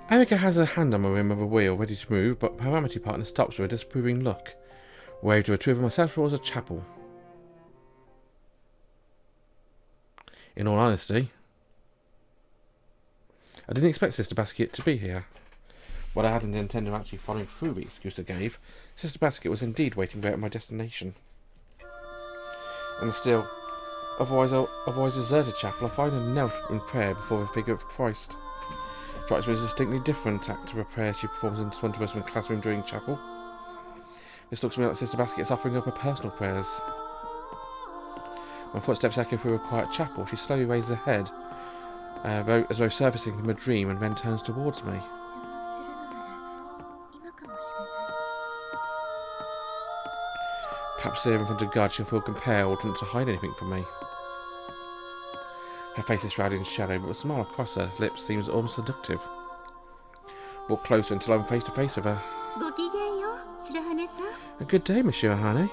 Erika has her hand on the rim of a wheel, ready to move, but her Amitié partner stops with a disapproving look. Waved to retrieve myself towards a chapel. In all honesty, I didn't expect Sister Basket to be here. While I hadn't intended on actually following through the excuse I gave, Sister Basket was indeed waiting there at my destination. And still, otherwise deserted chapel, I find her knelt in prayer before the figure of Christ. Strikes me as a distinctly different act of a prayer she performs in front of us in the classroom during chapel. This looks to me like Sister Basket is offering up her personal prayers. My footsteps echo through a quiet chapel. She slowly raises her head, as though surfacing from a dream, and then turns towards me. Perhaps here in front of God she'll feel compelled not to hide anything from me. Her face is shrouded in shadow, but the smile across her lips seems almost seductive. Walk closer until I'm face to face with her. A good day, Miss Shirahane.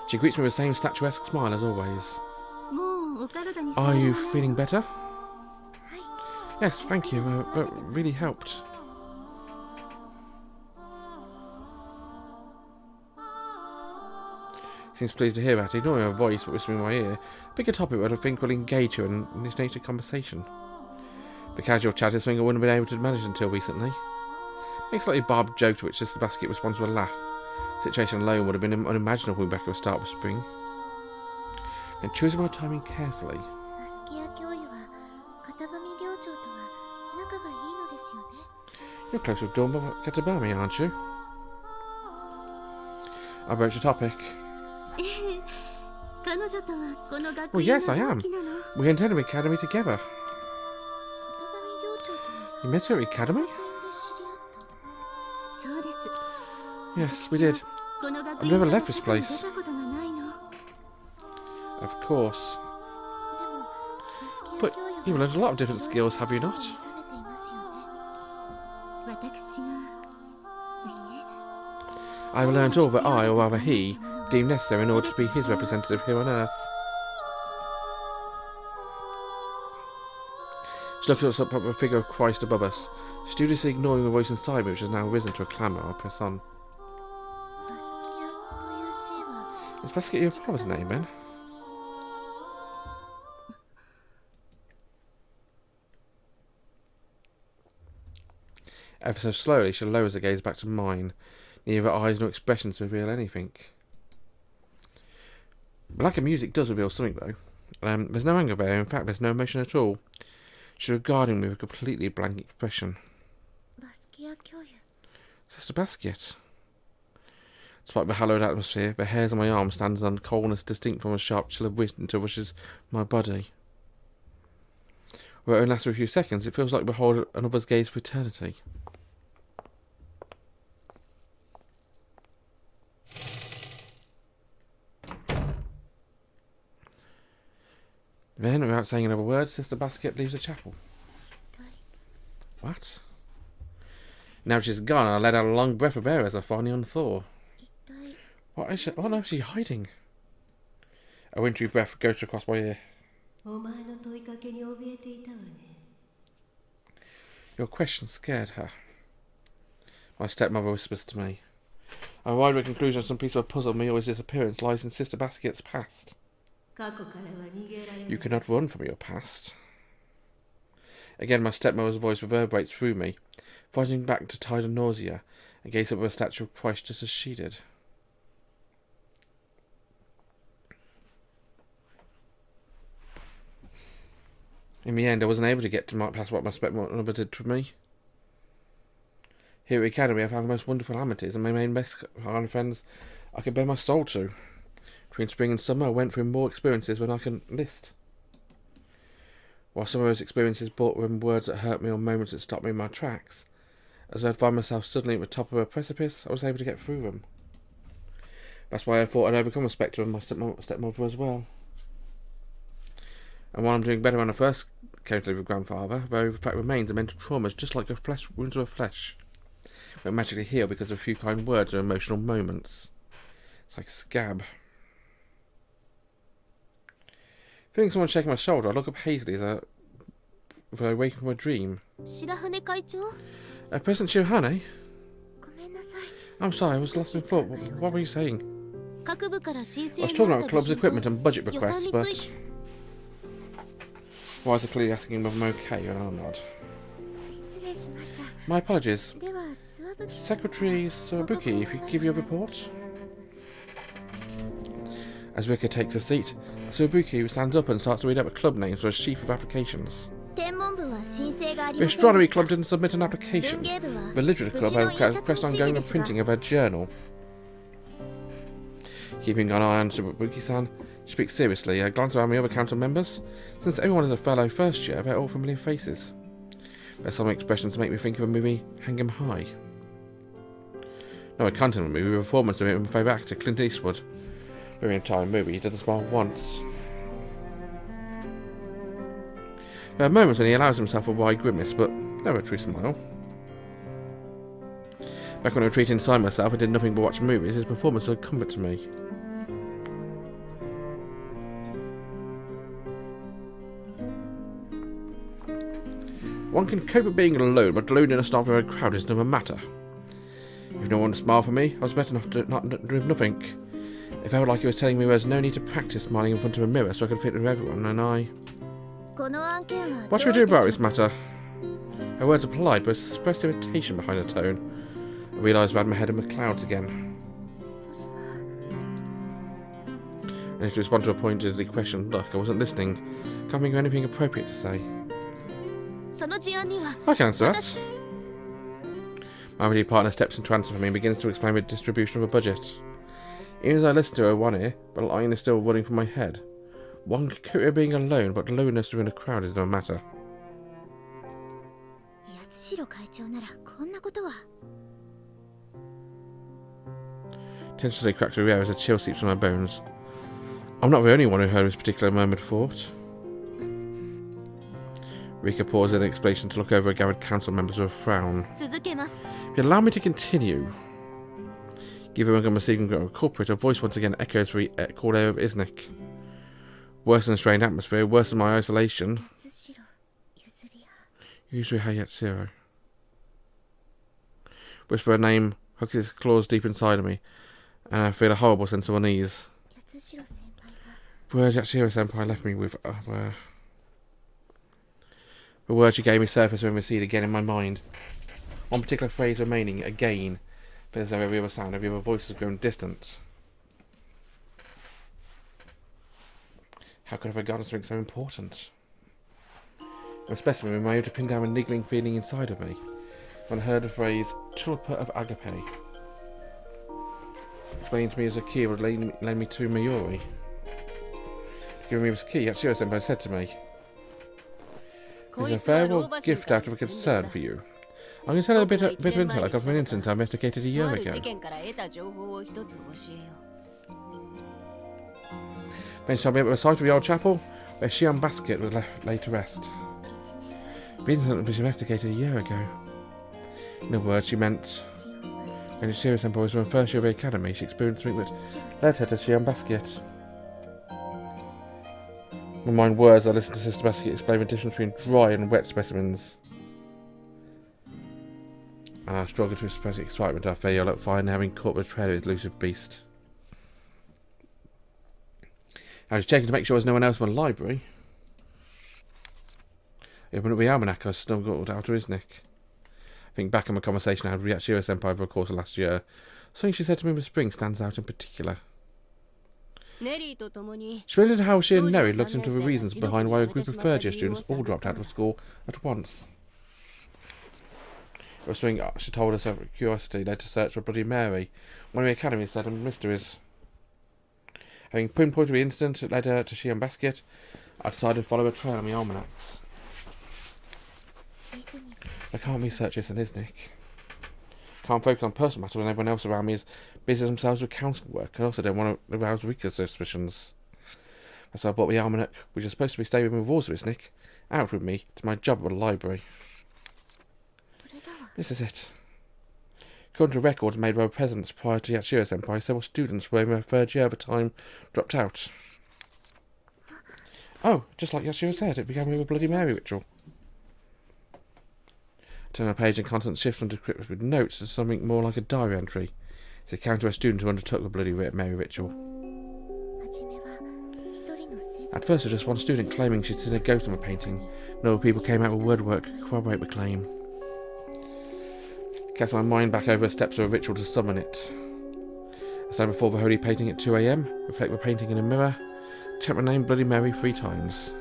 She greets me with the same statuesque smile as always. Are you feeling better? Yes, thank you. That really helped. Seems pleased to hear that, ignoring her voice but whispering in my ear. Pick a topic that I think will engage her in this nature conversation. The casual chat is something I wouldn't have been able to manage until recently. Make slightly barbed joke to which Sister Basket responds with a laugh. The situation alone would have been unimaginable back at the start of spring. And choosing my timing carefully. You're close with Dawn Katabami, aren't you? I broached the topic. Well, yes, I am. We attended the academy together. You met her at the academy? Yes, we did. I've never left this place. Of course. But you've learned a lot of different skills, have you not? I have learned all that I, or rather he, deemed necessary in order to be his representative here on Earth. She looks up at the figure of Christ above us, studiously ignoring the voice inside me, which has now risen to a clamour. I press on. Is Basket your father's name, then? Ever so slowly, she lowers her gaze back to mine. Neither eyes nor expressions reveal anything. The lack of music does reveal something, though. There's no anger there. In fact, there's no emotion at all. She's regarding me with a completely blank expression. Sister Basket. Despite the hallowed atmosphere, the hairs on my arm stands on coldness distinct from a sharp chill of winter rushes my body. Where it only lasts for a few seconds, it feels like behold another's gaze for eternity. Then, without saying another word, Sister Basket leaves the chapel. What? Now she's gone, I let out a long breath of air as I finally unthaw. What on earth is she hiding? A wintry breath goes across my ear. Your question scared her. My stepmother whispers to me. I arrive at a conclusion some piece of a puzzle Mayuri's disappearance lies in Sister Basket's past. You cannot run from your past. Again, my stepmother's voice reverberates through me, fighting back to tide of nausea, and gaze up at the statue of Christ just as she did. In the end, I wasn't able to get past what my stepmother did to me. Here at the academy, I found the most wonderful amities and my main best kind of friends I could bear my soul to. Between spring and summer, I went through more experiences than I can list. While some of those experiences brought with words that hurt me or moments that stopped me in my tracks, as I'd find myself suddenly at the top of a precipice, I was able to get through them. That's why I thought I'd overcome the spectre of my stepmother as well. And while I'm doing better when I first came to live with grandfather, though the fact remains the mental trauma is just like a wound to the flesh. It won't magically heal because of a few kind words or emotional moments. It's like a scab. Feeling someone shaking my shoulder, I look up hazily as if I awaken from a dream. 白羽会長 President Shirahane? ごめんなさい I'm sorry, I was lost in thought. What were you saying? 各部から申 I 請 was に talking なっ about た club's 備品 equipment and budget と予算 requests, につ but いて why is it clearly asking if I'm okay? And I'm not. 失礼しました My apologies. ではツアブキ Secretary Sobuki, if you give your report. As Rika takes a seat, Sobuki stands up and starts to read out the club names for a sheaf of applications. 天文部は申請があり The ませんで Astronomy した Club didn't submit an 文 application. 芸部は The Literature 武 Club 士の had 印刷 request に on ついて going で and すが printing of her journal. Keeping an eye on Sobuki-san, she speaks seriously. I glance around the other council members. Since everyone is a fellow first year, they're all familiar faces. Their some expressions make me think of a movie, Hang 'em High. No, I can't in the movie, the performance of it with my favourite actor, Clint Eastwood. The entire movie, he doesn't smile once. There are moments when he allows himself a wide grimace, but never a true smile. Back when I retreated inside myself and did nothing but watch movies, his performance was a comfort to me. One can cope with being alone, but alone in a starving crowd is never a matter. If no one smiled for me, I was better not to do nothing. It felt like he was telling me there was no need to practice smiling in front of a mirror so I could fit with everyone, and I... この案件は What should we do about this matter? Her words are polite, but expressed irritation behind her tone. I realised I had my head in the clouds again. それは I need to respond to a pointedly questioned look. I wasn't listening. Can't think of anything appropriate to say. その事案には I can answer that. My Amitié partner steps in to answer for me and begins to explain the distribution of a budget. Even as I listen to her one ear, but a line is still running from my head. One can cope with being alone, but loneliness within a crowd is no matter. 八代会長ならこんなことは Tentatively cracks through the air as a chill seeps from my bones. I'm not the only one who heard this particular murmured thought. Rika pauses in explanation to look over her gathered council members with a frown. 続けます If you allow me to continue. Given I'm receiving a corporate, her voice once again echoes the cold air of Iznik. Worse than a strained atmosphere, worse than my isolation. 八代Yuzuriha Yuzuriha Yatsushiro. Whisper her name, hooks its claws deep inside of me, and I feel a horrible sense of unease. 八代先輩が The words Yatsushiro-senpai left me with were... The words she gave me surface and recede again in my mind. One particular phrase remaining, again, but as though every other sound, every other voice has grown distant. How could I have forgotten something so important? Especially when I able to pin down a niggling feeling inside of me when I heard the phrase "tulpa of agape." Explained to me as a key would lead me to Mayuri. Giving me this key, Yatsushiro-senpai said to me, "There's a farewell gift out of a concern for you. I'm going to tell you a bit of intel of an incident I investigated a year とある ago." 事件から得た情報を一つ教えよ Then she told me about the site of the old chapel where Shion Basket was laid to rest. う The incident was investigated a year ago. In other words, she meant when Yatsushiro-senpai was in the first year of the academy, she experienced something that led her to Shion Basket. With my words, I listened to Sister Basket explain the difference between dry and wet specimens. And I struggled to express excitement after I looked fine having caught the trail of this elusive beast. I was checking to make sure there was no one else in the library. I opened up the Almanac, I snuggled out of his neck. I think back on my conversation I had with Yatsushiro-senpai over the course of last year. Something she said to me in the spring stands out in particular. ネリーと共に She mentioned how she and Neri looked into the reasons behind why a group of third year students all dropped out of school at once. It was something she told us out of curiosity led to search for Bloody Mary, one of the Academy's seven mysteries. Having pinpointed the incident that led her to Shion Basket, I decided to follow a trail on the almanacs. I can't research this in Iznik. Can't focus on personal matters when everyone else around me is busy themselves with council work. I also don't want to arouse Rika's suspicions. So I brought the almanac, which is supposed to be staying within the walls of Iznik, out with me to my job at the library. This is it. According to records made by presidents prior to Yatsushiro-senpai, several students were in their third year at the time dropped out. Oh, just like Yatsushiro said, it began with a Bloody Mary ritual. Turn a page and content shifts from descriptions with notes to something more like a diary entry. It's a account of a student who undertook the Bloody Mary ritual. At first, it was just one student claiming she'd seen a ghost on a painting, and other people came out with word work to corroborate the claim. I cast my mind back over the steps of a ritual to summon it. I stand before the holy painting at 2 AM, reflect the painting in a mirror, chant the name Bloody Mary 3 times.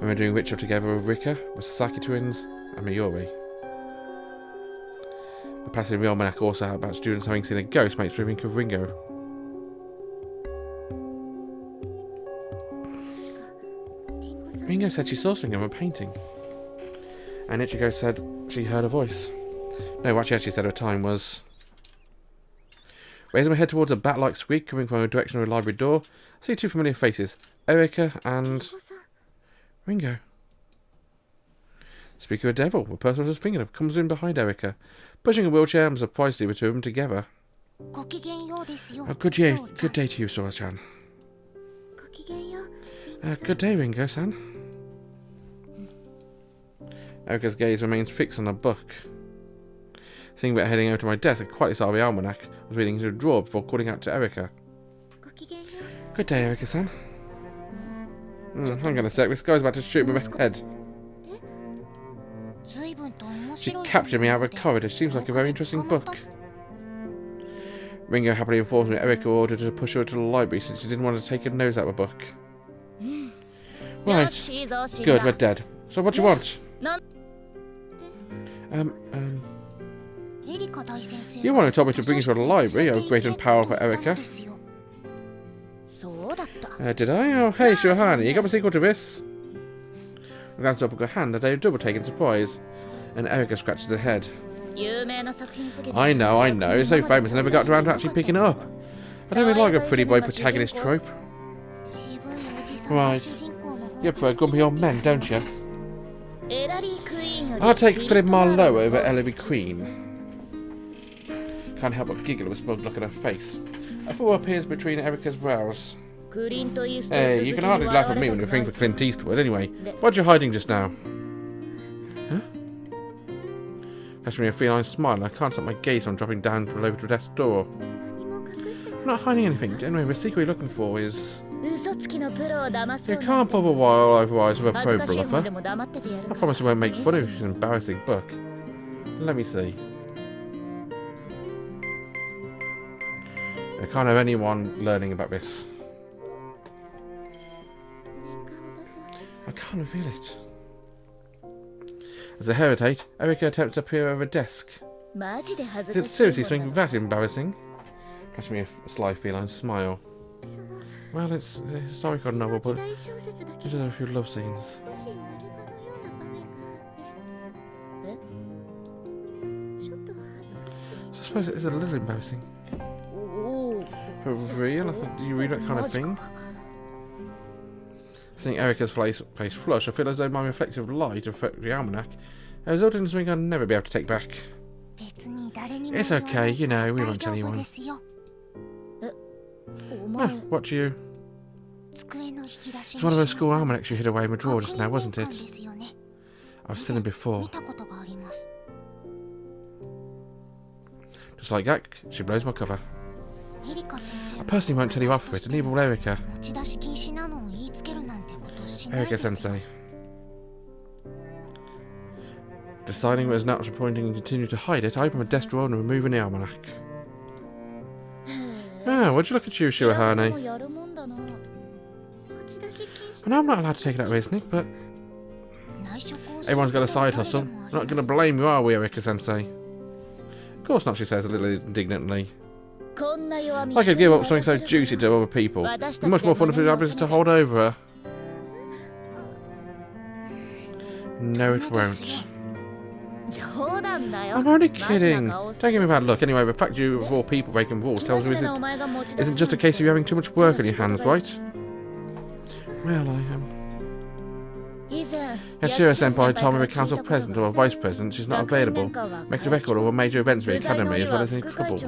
We were doing ritual together with Rika, the Sasaki twins, and Mayuri. The passage in the Almanac also about students having seen a ghost makes me think of Ringo. Ringo said she saw something on a painting. And Ichigo said she heard a voice. No, what she actually said at the time was... Raising my head towards a bat-like squeak coming from the direction of the library door, I see 2 familiar faces, Erika and... Ringo. Speaking of a devil, the person I was thinking of comes in behind Erika, pushing a wheelchair and surprised to see the 2 of them together. Oh, good day to you, Suoh-chan. Good day, Ringo-san. Erika's gaze remains fixed on a book. Seeing that heading over to my desk, I quietly saw the almanac. I was reading into a drawer before calling out to Erika. Good day, Erika-san. Hang on a sec, this guy's about to shoot me in the head. She captured me out of a corridor. Seems like a very interesting book. Ringo happily informs me that Erika ordered her to push her to the library since she didn't want to take her nose out of a book. Right. Good, we're dead. So what do you want? You want to tell me to bring you to the library, oh great and powerful Erika. Did I? Oh, hey, Shirahane, you got a sequel to this? I glanced up at her hand, and I double taken surprise. And Erika scratches her head. I know, it's so famous I never got around to actually picking it up. I don't really like a pretty boy protagonist trope. Right. You prefer grumpy old men, don't you? I'll take Philip Marlowe over Ellery Queen. Can't help but giggle with a smug look at her face. A thought appears between Erika's brows. Hey, you can hardly laugh at me when you think of Clint Eastwood. Anyway, what are you hiding just now? Huh? Flashed me a feline smile, and I can't stop my gaze from dropping down below the desk door. I'm not hiding anything. Anyway, the secret you're looking for is... You can't pull the while over eyes with a pro bluffer. I promise I won't make fun of this embarrassing book. Let me see. I can't have anyone learning about this. I can't reveal it. As I hesitate, Erika attempts to peer over a desk. Is it seriously something that embarrassing? Flash me a sly feline smile. Well, it's a historical novel, but it does have a few love scenes. So I suppose it is a little embarrassing. For real? Do you read that kind of thing? Seeing Erika's face flush, I feel as though my reflective light affects the almanac has resulted in something I'll never be able to take back. It's okay, you know, we won't tell anyone. What do you... It's one of those school almanacs you hid away in the drawer just now, wasn't it? I've seen them before. Just like that, she blows my cover. I personally won't tell you after it, and neither will Erika. Erika-sensei. Deciding it was not disappointing and continue to hide it, I open the desk drawer and remove the almanac. Ah, would you look at you, Shirahane? I know I'm not allowed to take that risk, Nick, but... Everyone's got a side hustle. I'm not going to blame you, are we, Erika-sensei? Of course not, she says a little indignantly. I could give up something so juicy to other people. It's much more fun for the others to hold over her. No, it won't. I'm only kidding. Don't give me a bad look. Anyway, the fact you of all people breaking walls tells me it isn't just a case of you having too much work on your hands, right? Well, I am. Yatsushiro-senpai told me the council president or vice president is not available. Makes a record of all major events for the academy as well as any troubles.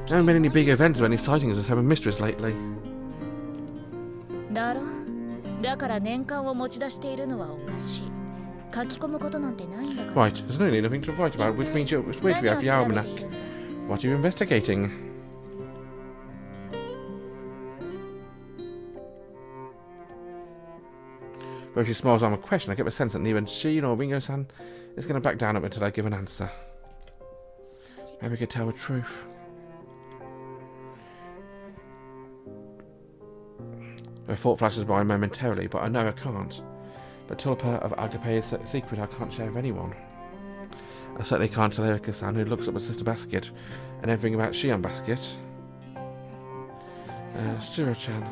haven't been any big events or any sightings of seven mysteries lately. だろだから年間を持ち出しているのはおかしい。書き込むことなんてないんだから。 Right, there's really nothing to write about, which means it's weird to be out the Almanac. What are you investigating? But if she smiles on a question, I get the sense that neither she nor Ringo-san is going to back down until I give an answer. Maybe we could tell the truth. Her thought flashes by momentarily, but I know I can't. The tulpa of Agape's secret I can't share with anyone. I certainly can't tell Erika-san, who looks up at Sister Basket and everything about Shion Basket. Shiro-chan,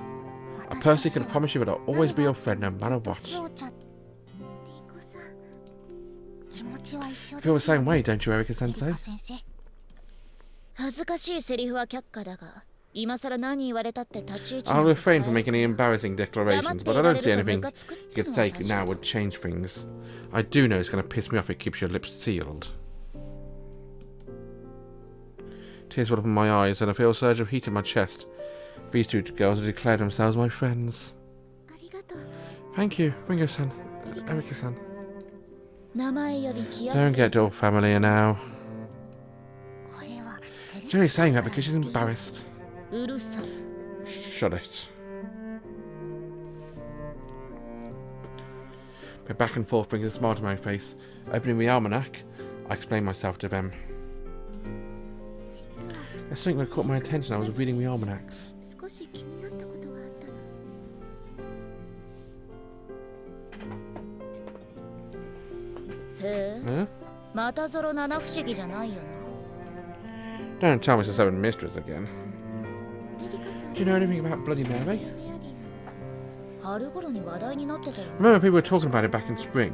I personally can promise you that I'll always be your friend no matter what. You feel the same way, don't you, Erika-sensei? 恥ずかしいセリフは却下だが、今更何言われたって立ち位置 I'll refrain from making any embarrassing declarations, but I don't see anything you could say now would change things. I do know it's going to piss me off if it keeps your lips sealed. Tears well up in my eyes, and I feel a surge of heat in my chest. These two girls have declared themselves my friends. Thank you, Ringo-san, Erika-san. Don't get all familiar now. She's only saying that because she's embarrassed. Shut it. My back and forth brings a smile to my face. Opening the almanac, I explain myself to them. There's something that caught my attention. I was reading the almanacs. Huh? Don't tell me it's a seven mysteries again. Do you know anything about Bloody Mary? Remember people were talking about it back in spring.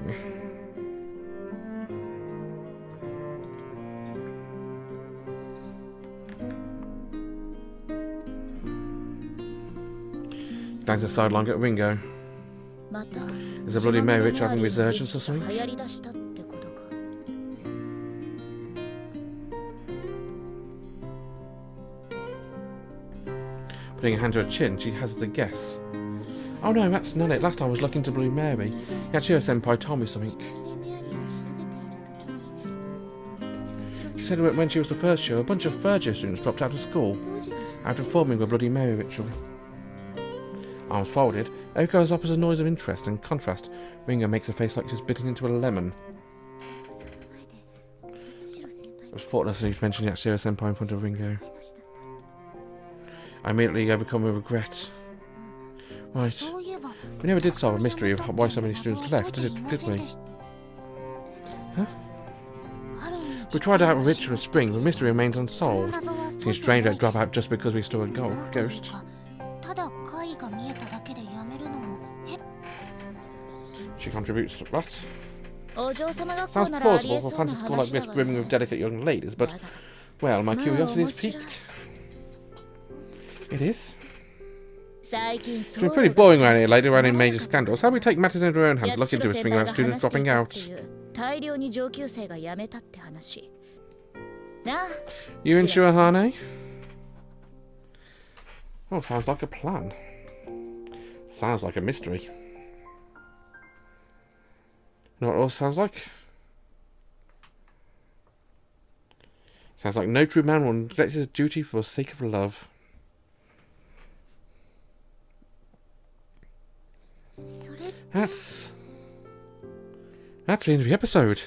Glance aside long at Ringo. Is a Bloody Mary having resurgence or something? Putting a hand to her chin, she hazards a guess. Oh no, that's not it. Last time I was looking to Bloody Mary. Yatsushiro-senpai told me something. She said that when she was the first show, a bunch of third year students dropped out of school after performing the Bloody Mary ritual. Arms folded, Erika offers a noise of interest and contrast. Ringo makes a face like she's bitten into a lemon. It was thoughtless to mention Yatsushiro-senpai in front of Ringo. I immediately overcome with regret. Right. We never did solve a mystery of why so many students left, did we? Huh? We tried out a ritual in spring, the mystery remains unsolved. Seems strange that drop out just because we saw a ghost. She contributes to what? Sounds plausible for a fancy school like this brimming with delicate young ladies, but, well, my curiosity is piqued. It is. It's been pretty boring around here lately, around any major scandals. How do we take matters into our own hands, look into this thing about students dropping out? You and Shirahane? Oh, sounds like a plan. Sounds like a mystery. You know what it all sounds like? Sounds like no true man will neglect his duty for the sake of love. That's the end of the episode.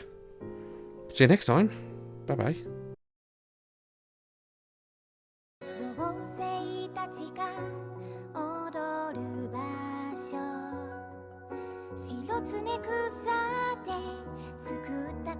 See you next time. Bye bye. 白爪草で作った